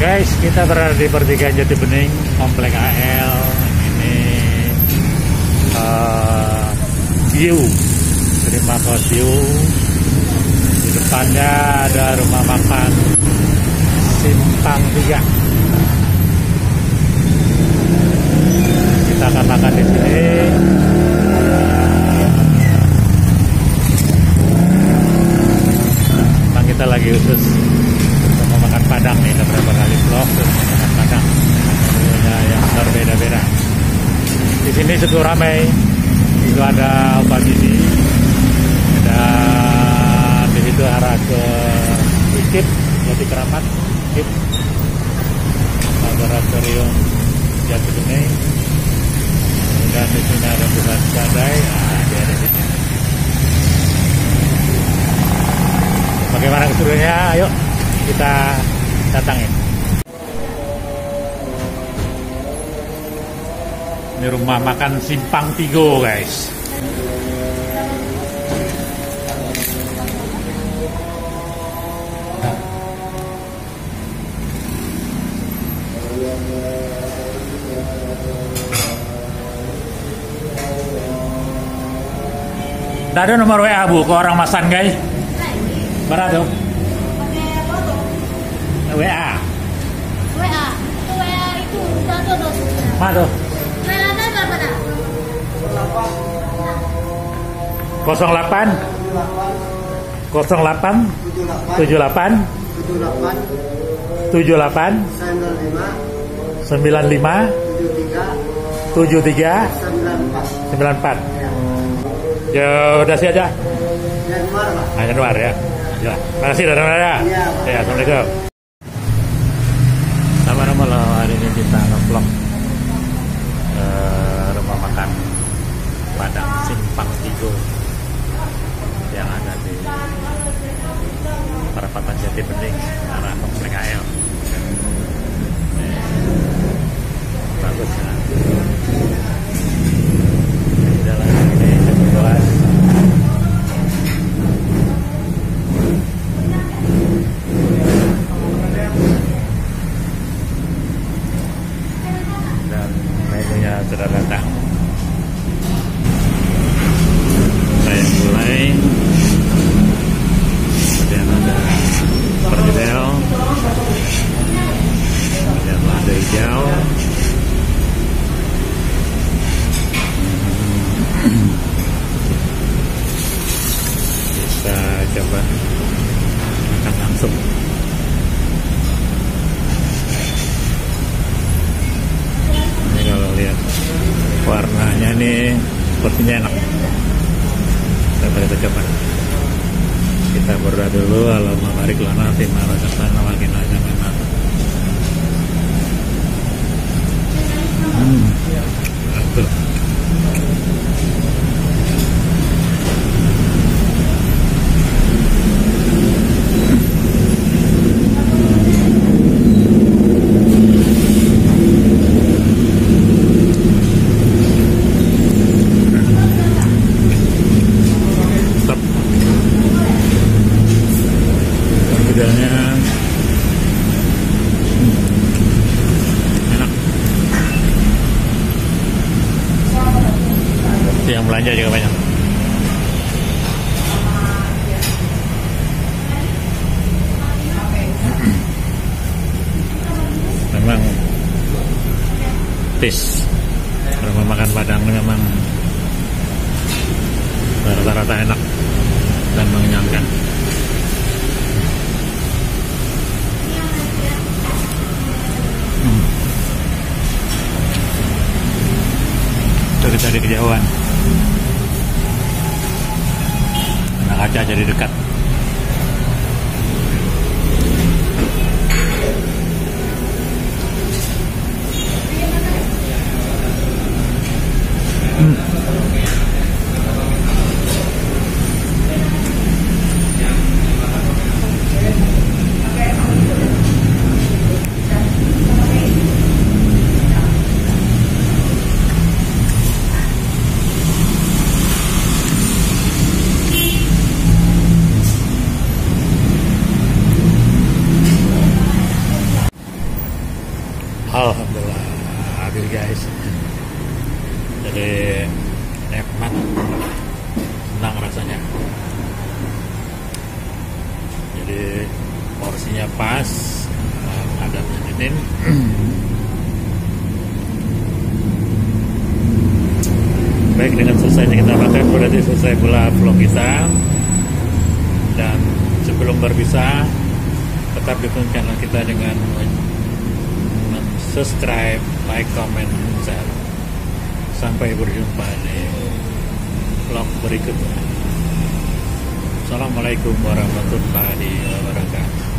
Guys, kita berada di pertigaan Jati Bening, Komplek AL. Ini view, terima kasih. Di depannya ada rumah makan Simpang 3. Kita akan makan di sini. Memang kita lagi khusus mau makan Padang nih, udah berapa kali vlog terus makan Padang, menunya yang berbeda-beda. Di sini cukup ramai, itu ada Upagini, dan di situ arah ke Ikip, Jati Keramat, Ikip, Laboratorium Jati Bening, dan di sini ada Pusat Gadai, dia di sini. Bagaimana keseruannya? Ayo kita datangin. Ini rumah makan Simpang 3, guys. Tidak ada nomor WA Bu ke orang masan, guys. Berapa tuh? WA. WA. Itu WA itu udah ada. Mana tuh? WA ada berapa dah? 08 08 78 78 95 73 94. Ya udah sih aja. Januar ya. Ya, makasih Januar ya. Ya, assalamualaikum. Sama-sama loh, hari ini kita nge-vlog rumah makan Padang Simpang 3 yang ada di perempatan Jati Bening arah Komplek AL. Bagus ya. Jalan ini jelas. Sudah datang. Saya mulai. Kemudian ada perkedel, kemudian lada hijau, kita coba makan langsung. Kalau lihat warnanya nih sepertinya enak. Kita coba. Kita berdoa dulu, Allahumma barik lana fi ma razaqtana wa qina adzabannar. Betul. Yang belanja juga banyak. Memang tis rumah makan Padang ini memang rata-rata enak dan mengenyangkan. Dari tadi kejauhan. Karena kaca jadi dekat. Alhamdulillah habis guys. Jadi nikmat, senang rasanya. Jadi porsinya pas, ada menyetin. Baik, dengan selesainya kita makan berarti selesai pula vlog kita. Dan sebelum berpisah, tetap dukung channel kita dengan subscribe, like, comment, share. Sampai berjumpa di vlog berikutnya. Assalamualaikum warahmatullahi wabarakatuh.